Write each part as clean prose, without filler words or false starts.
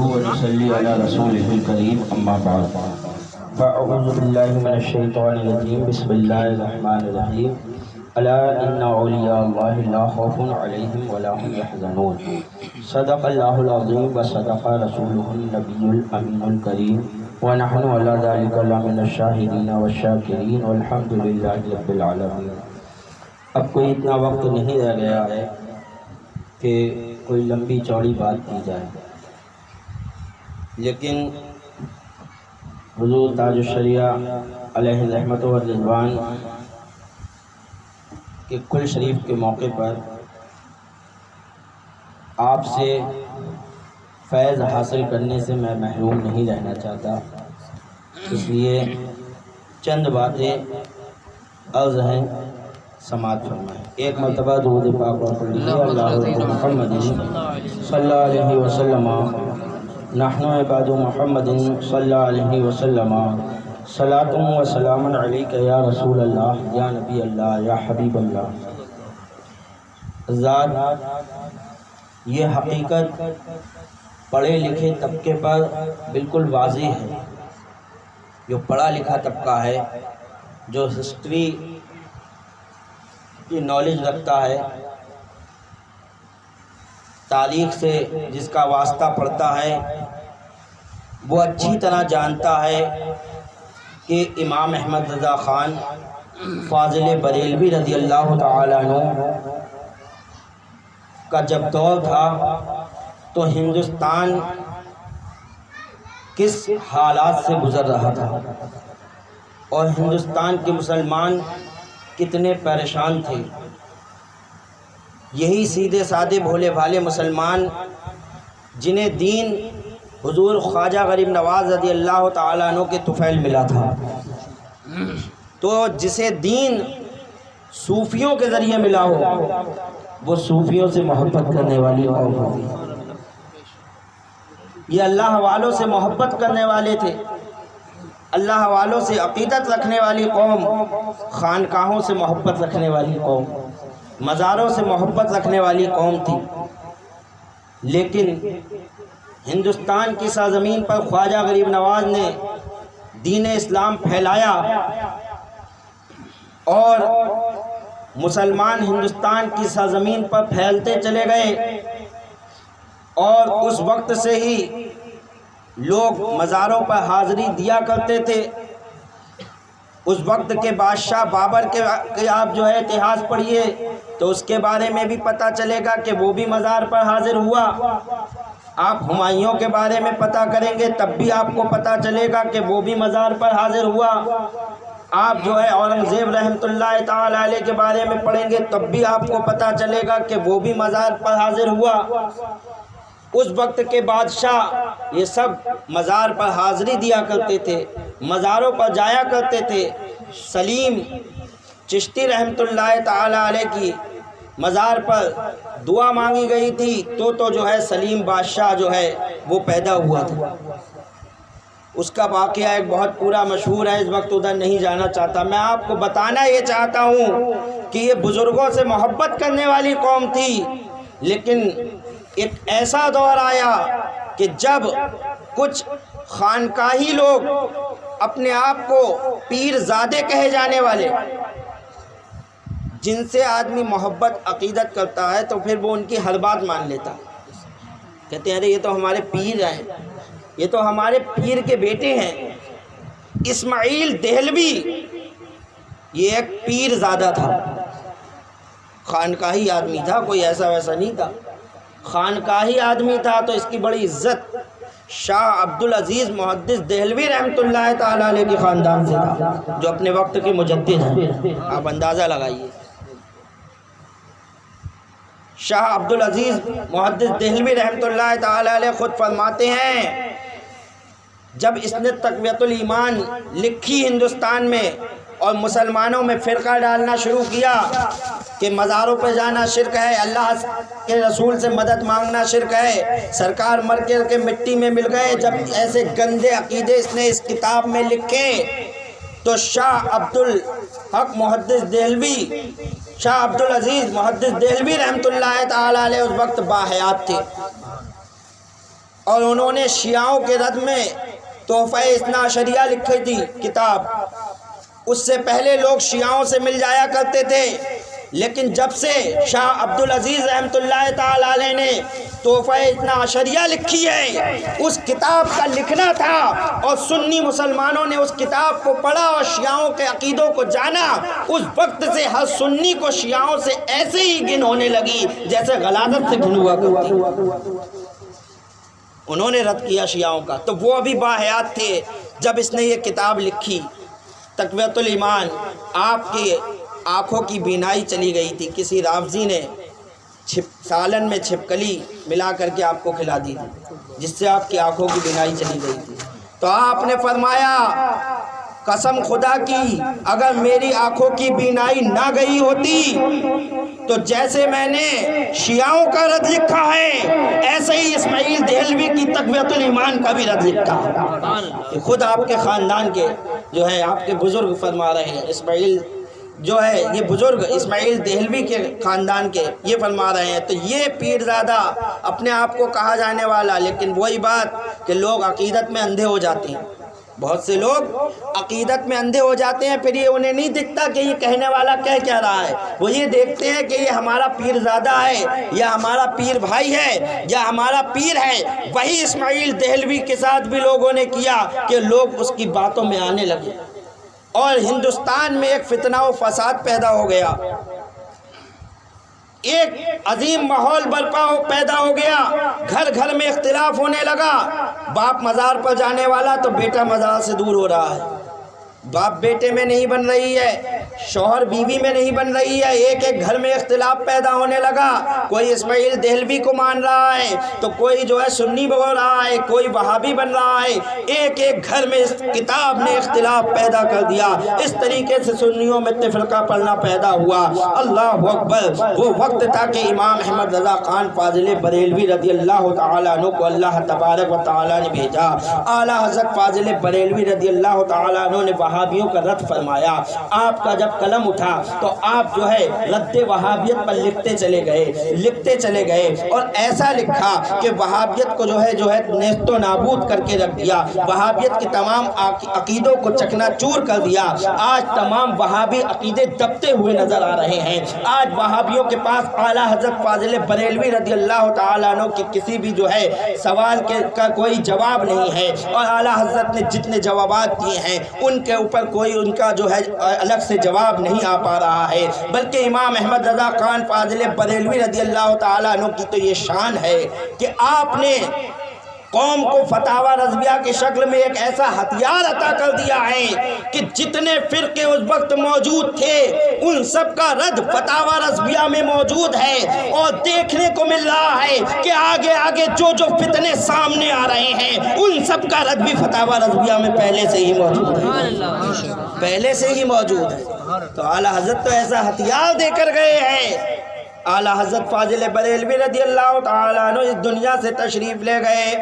نحمده ونصلي على رسوله الكريم اما بعد فاعوذ بالله من الشيطان الرجيم بسم الله الرحمن الرحيم الا ان اولیاء اللہ لا خوف علیہم ولا هم يحزنون صدق اللہ العظیم وصدق رسولہ النبی الامین الکریم ونحن على ذلك لمن الشاہدین والشاکرین والحمد للہ رب العالمین۔ اب کوئی اتنا وقت نہیں رہ گیا ہے کہ کوئی لمبی چوڑی بات کی جائے، لیکن حضور تاج الشریعہ علیہ رحمت و رضوان کے کل شریف کے موقع پر آپ سے فیض حاصل کرنے سے میں محروم نہیں رہنا چاہتا، اس لیے چند باتیں عرض ہیں، سماعت فرمائیں۔ ایک مرتبہ درود پاک اور پڑھ لیجیے، اللہم محمد صلی اللہ علیہ وسلم نحن عباد محمد صلی اللہ علیہ وسلم صلاۃ و سلام علیک یا رسول اللہ یا نبی اللہ یا حبیب اللہ۔ ذات یہ حقیقت پڑھے لکھے طبقے پر بالکل واضح ہے، جو پڑھا لکھا طبقہ ہے، جو ہسٹری کی نالج رکھتا ہے، تاریخ سے جس کا واسطہ پڑتا ہے، وہ اچھی طرح جانتا ہے کہ امام احمد رضا خان فاضل بریلوی رضی اللہ تعالیٰ عنہ کا جب دور تھا تو ہندوستان کس حالات سے گزر رہا تھا اور ہندوستان کے مسلمان کتنے پریشان تھے۔ یہی سیدھے سادے بھولے بھالے مسلمان جنہیں دین حضور خواجہ غریب نواز رضی اللہ تعالیٰ عنہ کے طفیل ملا تھا، تو جسے دین صوفیوں کے ذریعے ملا ہو، وہ صوفیوں سے محبت کرنے والی قوم ہوگی۔ یہ اللہ والوں سے محبت کرنے والے تھے، اللہ والوں سے عقیدت رکھنے والی قوم، خانقاہوں سے محبت رکھنے والی قوم، مزاروں سے محبت رکھنے والی قوم تھی۔ لیکن ہندوستان کی سرزمین پر خواجہ غریب نواز نے دین اسلام پھیلایا اور مسلمان ہندوستان کی سرزمین پر پھیلتے چلے گئے، اور اس وقت سے ہی لوگ مزاروں پر حاضری دیا کرتے تھے۔ اس وقت کے بادشاہ بابر کے آپ جو ہے اتہاس پڑھیے تو اس کے بارے میں بھی پتہ چلے گا کہ وہ بھی مزار پر حاضر ہوا۔ آپ ہمایوں کے بارے میں پتہ کریں گے تب بھی آپ کو پتہ چلے گا کہ وہ بھی مزار پر حاضر ہوا۔ آپ جو ہے اورنگزیب رحمۃ اللہ تعالی علیہ کے بارے میں پڑھیں گے تب بھی آپ کو پتہ چلے گا کہ وہ بھی مزار پر حاضر ہوا۔ اس وقت کے بادشاہ یہ سب مزار پر حاضری دیا کرتے تھے، مزاروں پر جایا کرتے تھے۔ سلیم چشتی رحمۃ اللہ تعالی علیہ کی مزار پر دعا مانگی گئی تھی تو جو ہے سلیم بادشاہ جو ہے وہ پیدا ہوا تھا۔ اس کا واقعہ ایک بہت پورا مشہور ہے، اس وقت ادھر نہیں جانا چاہتا۔ میں آپ کو بتانا یہ چاہتا ہوں کہ یہ بزرگوں سے محبت کرنے والی قوم تھی، لیکن ایک ایسا دور آیا کہ جب کچھ خانقاہی لوگ اپنے آپ کو پیر زادے کہے جانے والے، جن سے آدمی محبت عقیدت کرتا ہے تو پھر وہ ان کی ہر بات مان لیتا، کہتے ہیں ارے یہ تو ہمارے پیر ہیں، یہ تو ہمارے پیر کے بیٹے ہیں۔ اسماعیل دہلوی یہ ایک پیر زادہ تھا، خانقاہی آدمی تھا، کوئی ایسا ویسا نہیں تھا، خانقاہی آدمی تھا، تو اس کی بڑی عزت شاہ عبدالعزیز محدث دہلوی رحمۃ اللہ تعالیٰ علیہ کے خاندان سے تھا، جو اپنے وقت کے مجدد ہیں۔ آپ اندازہ لگائیے، شاہ عبدالعزیز محدث دہلوی رحمۃ اللہ تعالیٰ علیہ خود فرماتے ہیں جب اس نے تقویۃ الایمان لکھی ہندوستان میں اور مسلمانوں میں فرقہ ڈالنا شروع کیا کہ مزاروں پہ جانا شرک ہے، اللہ کے رسول سے مدد مانگنا شرک ہے، سرکار مر کے مٹی میں مل گئے، جب ایسے گندے عقیدے اس نے اس کتاب میں لکھے تو شاہ عبدالحق محدث دہلوی، شاہ عبدالعزیز محدث دہلوی رحمۃ اللہ تعالی علیہ اس وقت باحیات تھے، اور انہوں نے شیعوں کے رد میں تحفہ اثنا عشریہ لکھی تھی کتاب. اس سے پہلے لوگ شیعوں سے مل جایا کرتے تھے، لیکن جب سے شاہ عبدالعزیز رحمۃ اللہ تعالی علیہ نے تحفہ اثنا عشریہ لکھی ہے، اس کتاب کا لکھنا تھا اور سنی مسلمانوں نے اس کتاب کو پڑھا اور شیعوں کے عقیدوں کو جانا، اس وقت سے ہر سنی کو شیعوں سے ایسے ہی گن ہونے لگی جیسے غلاظت سے گن ہوا کرتی. انہوں نے رد کیا شیعوں کا. تو وہ ابھی باحیات تھے جب اس نے یہ کتاب لکھی تقویۃ الایمان. آپ کی آنکھوں کی بینائی چلی گئی تھی، کسی رافضی نے سالن میں چھپکلی ملا کر کے آپ کو کھلا دی تھی جس سے آپ کی آنکھوں کی بینائی چلی گئی تھی. تو آپ نے فرمایا قسم خدا کی اگر میری آنکھوں کی بینائی نہ گئی ہوتی تو جیسے میں نے شیعوں کا رد لکھا ہے ایسے ہی اسماعیل دہلوی کی تقویۃ الایمان کا بھی رد لکھا ہے. خود آپ کے خاندان کے جو ہے آپ کے بزرگ فرما رہے ہیں، اسماعیل جو ہے یہ بزرگ اسماعیل دہلوی کے خاندان کے یہ فرما رہے ہیں. تو یہ پیرزادہ اپنے آپ کو کہا جانے والا، لیکن وہی بات کہ لوگ عقیدت میں اندھے ہو جاتے ہیں. بہت سے لوگ عقیدت میں اندھے ہو جاتے ہیں، پھر یہ انہیں نہیں دکھتا کہ یہ کہنے والا کہہ رہا ہے. وہ یہ دیکھتے ہیں کہ یہ ہمارا پیرزادہ ہے یا ہمارا پیر بھائی ہے یا ہمارا پیر ہے. وہی اسماعیل دہلوی کے ساتھ بھی لوگوں نے کیا کہ لوگ اس کی باتوں میں آنے لگے اور ہندوستان میں ایک فتنہ و فساد پیدا ہو گیا، ایک عظیم ماحول پیدا ہو گیا. گھر گھر میں اختلاف ہونے لگا. باپ مزار پر جانے والا تو بیٹا مزار سے دور ہو رہا ہے، باپ بیٹے میں نہیں بن رہی ہے، شوہر بیوی میں نہیں بن رہی ہے. ایک ایک گھر میں اختلاف پیدا ہونے لگا. کوئی اسماعیل دہلوی کو مان رہا ہے تو کوئی جو ہے سنی بول رہا ہے، کوئی وہابی بن رہا ہے. ایک ایک گھر میں اس کتاب نے اختلاف پیدا کر دیا. اس طریقے سے سنیوں میں تفرقہ پڑنا پیدا ہوا. اللہ اکبر. وہ وقت تھا کہ امام احمد رضا خان فاضل بریلوی رضی اللہ تعالیٰ عنہ کو اللہ تبارک و تعالیٰ نے بھیجا. اعلیٰ حضرت فاضل بریلوی رضی اللہ تعالیٰ عنہ نے وہابیوں کا رد فرمایا. آپ کا جب قلم اٹھا تو آپ جو ہے رد وہابیت پر لکھتے چلے گئے اور ایسا لکھا کہ وہابیت کو جو ہے نیست و نابود کر کے رکھ دیا. وہابیت کے تمام عقیدوں کو چکنا چور کر دیا. آج تمام وہابی عقیدے دبتے ہوئے نظر آ رہے ہیں. آج وہابیوں کے پاس اعلیٰ حضرت فاضل بریلوی رضی اللہ تعالیٰ عنہ کی کسی بھی جو ہے سوال کا کوئی جواب نہیں ہے، اور اعلیٰ حضرت نے جتنے جوابات دیے ہیں ان کے اوپر کوئی ان کا جو ہے الگ سے جواب نہیں آ پا رہا ہے. بلکہ امام احمد رضا خان فاضل بریلوی رضی اللہ تعالیٰ عنہ کی تو یہ شان ہے کہ آپ نے قوم کو فتاوی رضویہ کی شکل میں ایک ایسا ہتھیار عطا کر دیا ہے کہ جتنے فرقے اس وقت موجود تھے ان سب کا رد فتاوی رضویہ میں موجود ہے. اور دیکھنے کو مل رہا ہے کہ آگے آگے جو فتنے سامنے آ رہے ہیں ان سب کا رد بھی فتاوی رضویہ میں پہلے سے ہی موجود ہے. تو اعلیٰ حضرت تو ایسا ہتھیار دے کر گئے ہیں. اعلیٰ حضرت فاضل بریلوی رضی اللہ تعالیٰ عنہ اس دنیا سے تشریف لے گئے.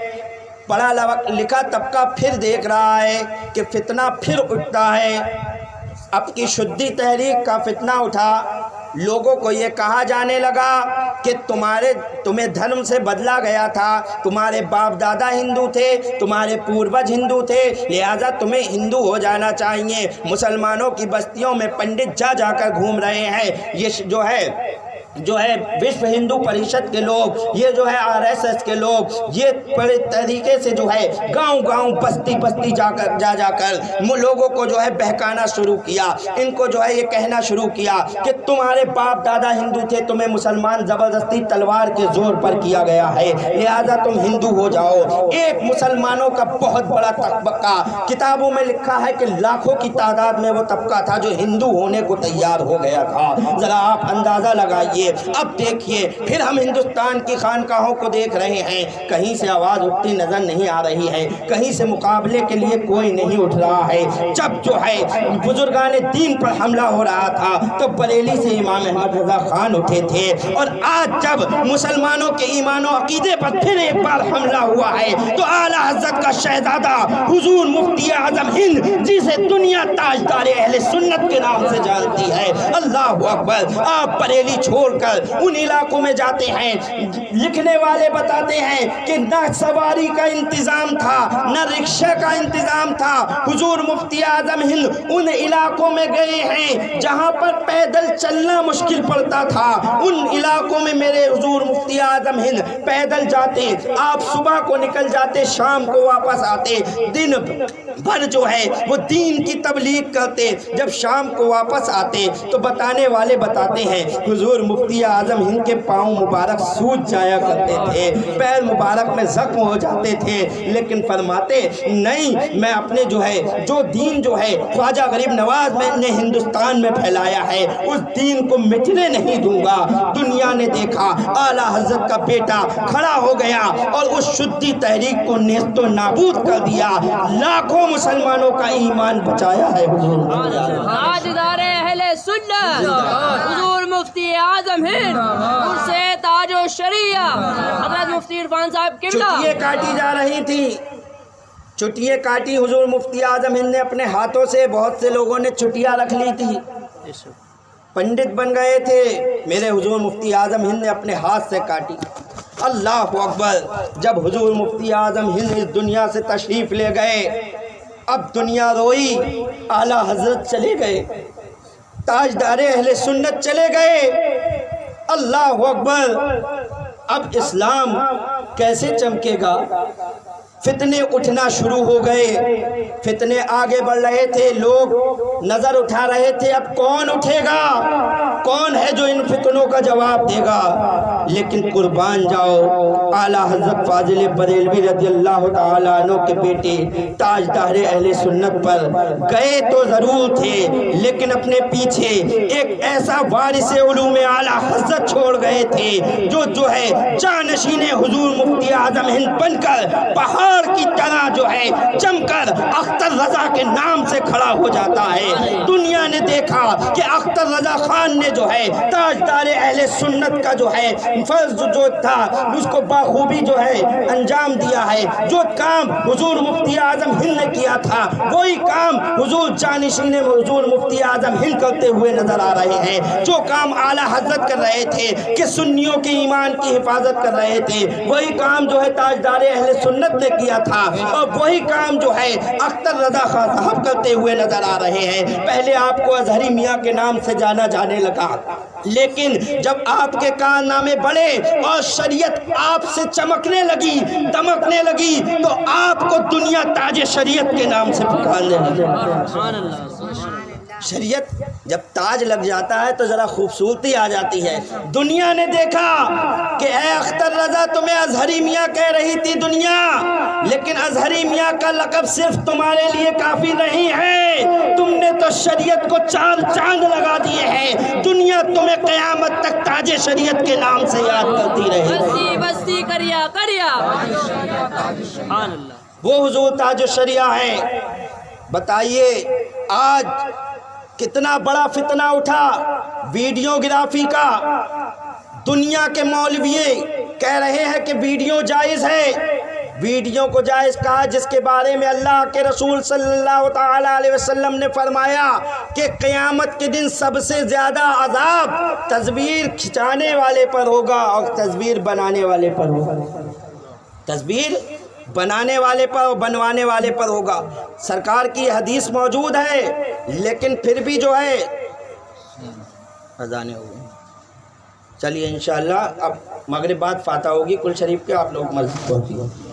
پڑھا لکھا طبقہ پھر دیکھ رہا ہے کہ فتنہ پھر اٹھتا ہے. اب کی شدی تحریک کا فتنہ اٹھا. لوگوں کو یہ کہا جانے لگا کہ تمہیں دھرم سے بدلا گیا تھا، تمہارے باپ دادا ہندو تھے، تمہارے پوروج ہندو تھے، لہذا تمہیں ہندو ہو جانا چاہیے. مسلمانوں کی بستیوں میں پنڈت جا کر گھوم رہے ہیں. یہ جو ہے وشو ہندو پریشد کے لوگ، یہ جو ہے RSS کے لوگ، یہ بڑے طریقے سے جو ہے گاؤں بستی جا کر لوگوں کو جو ہے بہکانا شروع کیا. ان کو جو ہے یہ کہنا شروع کیا کہ تمہارے باپ دادا ہندو تھے، تمہیں مسلمان زبردستی تلوار کے زور پر کیا گیا ہے، لہذا تم ہندو ہو جاؤ. ایک مسلمانوں کا بہت بڑا طبقہ، کتابوں میں لکھا ہے کہ لاکھوں کی تعداد میں وہ طبقہ تھا جو ہندو ہونے کو تیار ہو گیا تھا. ذرا آپ اندازہ لگائیے. اب دیکھیے پھر ہم ہندوستان کی خانقاہوں کو دیکھ رہے ہیں، کہیں سے آواز اٹھتی نظر نہیں آ رہی ہے، کہیں سے مقابلے کے لیے کوئی نہیں اٹھ رہا ہے. جب جو ہے بزرگان دین پر حملہ ہو رہا تھا تو بریلی سے امام احمد رضا خان اٹھے تھے، اور آج جب مسلمانوں کے ایمان و عقیدے پر پھر ایک بار حملہ ہوا ہے تو اعلیٰ حضرت کا شہزادہ حضور مفتی اعظم ہند جسے دنیا تاجدار اہل سنت کے نام سے جانتی ہے، اللہ اکبر، آپ بریلی چھوڑ کر ان علاقوں میں جاتے ہیں۔ لکھنے والے بتاتے ہیں کہ نہ سواری کا انتظام تھا، نہ رکشہ کا انتظام تھا۔ حضور مفتی اعظم ہند ان علاقوں میں گئے ہیں جہاں پر پیدل چلنا مشکل پڑتا تھا، ان علاقوں میں میرے حضور مفتی اعظم ہند پیدل جاتے۔ آپ صبح کو نکل جاتے، شام کو واپس آتے، دن بھر جو ہے وہ دین کی تبلیغ کرتے۔ جب شام کو واپس آتے تو بتانے والے بتاتے ہیں حضور مفتی اعظم ہند کے پاؤں مبارک سوج جایا کرتے تھے، پیر مبارک میں زخم ہو جاتے تھے، لیکن فرماتے نہیں، میں اپنے جو ہے جو دین جو ہے خواجہ غریب نواز میں نے ہندوستان میں پھیلایا ہے اس دین کو مٹنے نہیں دوں گا۔ دنیا نے دیکھا اعلیٰ حضرت کا بیٹا کھڑا ہو گیا اور اس شدی تحریک کو نیست و نابود کر دیا، لاکھوں مسلمانوں کا ایمان بچایا ہے۔ تاجدار اہل سنت حضور مفتی اعظم ہند سے تاج و شریعہ حضرت مفتی عرفان صاحب قبلہ۔ چٹیاں کاٹی جا رہی تھی، چٹیاں کاٹی حضور مفتی اعظم ہند نے اپنے ہاتھوں سے، بہت سے لوگوں نے چٹیاں رکھ لی تھی، پنڈت بن گئے تھے، میرے حضور مفتی اعظم ہند نے اپنے ہاتھ سے کاٹی۔ اللہ اکبر! جب حضور مفتی اعظم ہند اس دنیا سے تشریف لے گئے، اب دنیا روئی، اعلیٰ حضرت چلے گئے، تاجدار اہل سنت چلے گئے۔ اللہ اکبر! اب اسلام کیسے چمکے گا؟ فتنے اٹھنا شروع ہو گئے، فتنے آگے بڑھ رہے تھے، لوگ نظر اٹھا رہے تھے اب کون اٹھے گا، کون ہے جو ان فتنوں کا جواب دے گا۔ لیکن قربان جاؤ، اعلیٰ حضرت فاضل بریلوی رضی اللہ تعالیٰ عنہ کے بیٹے تاجدار اہل سنت پر گئے تو ضرور تھے، لیکن اپنے پیچھے ایک ایسا وارث علوم اعلیٰ حضرت چھوڑ گئے تھے جو ہے جانشین حضور مفتی اعظم ہند بن کر پہاڑ کی طرح جو ہے چم کر اختر رضا کے نام سے کھڑا ہو جاتا ہے۔ دنیا نے دیکھا کہ اختر رضا خان نے جو ہے تاجدار اہل سنت کا جو ہے فرض جو تھا اس کو بخوبی جو ہے انجام دیا ہے۔ جو کام حضور مفتی اعظم ہند نے کیا تھا وہی کام حضور جانشین حضور مفتی اعظم ہند کرتے ہوئے نظر آ رہے ہیں۔ جو کام اعلیٰ حضرت کر رہے تھے کہ سنیوں کے ایمان کی حفاظت کر رہے تھے، وہی کام جو ہے تاجدار اہل سنت نے کیا تھا، اور وہی کام جو ہے اختر رضا خان صاحب کرتے ہوئے نظر آ رہے ہیں۔ پہلے آپ کو اظہری میاں کے نام سے جانا جانے لگا، لیکن جب آپ کے کارنامے بڑھے اور شریعت آپ سے چمکنے لگی، دمکنے لگی، تو آپ کو دنیا تاج شریعت کے نام سے پکارنے لگی۔ شریعت جب تاج لگ جاتا ہے تو ذرا خوبصورتی آ جاتی ہے۔ دنیا نے دیکھا کہ اے اختر رضا تمہیں اظہری میاں کہہ رہی تھی دنیا، لیکن اظہری میاں کا لقب صرف تمہارے لیے کافی نہیں ہے، تم نے تو شریعت کو چار چاند لگا دیے ہیں۔ دنیا تمہیں قیامت تک تاج شریعت کے نام سے یاد کرتی رہے بستی بستی کریا کریا۔ وہ حضور تاج الشریعہ ہیں۔ بتائیے آج کتنا بڑا فتنہ اٹھا ویڈیوگرافی کا۔ دنیا کے مولوی کہہ رہے ہیں کہ ویڈیو جائز ہے، ویڈیو کو جائز کہا جس کے بارے میں اللہ کے رسول صلی اللہ تعالیٰ علیہ وسلم نے فرمایا کہ قیامت کے دن سب سے زیادہ عذاب تصویر کھچانے والے پر ہوگا اور تصویر بنانے والے پر ہوگا۔ تصویر بنانے والے پر اور بنوانے والے پر ہوگا۔ سرکار کی حدیث موجود ہے، لیکن پھر بھی جو ہے اذانیں ہو گئی۔ چلیے انشاءاللہ اب مغرب بعد فاتحہ ہوگی، کل شریف کے آپ لوگ مسجد پہنچیے۔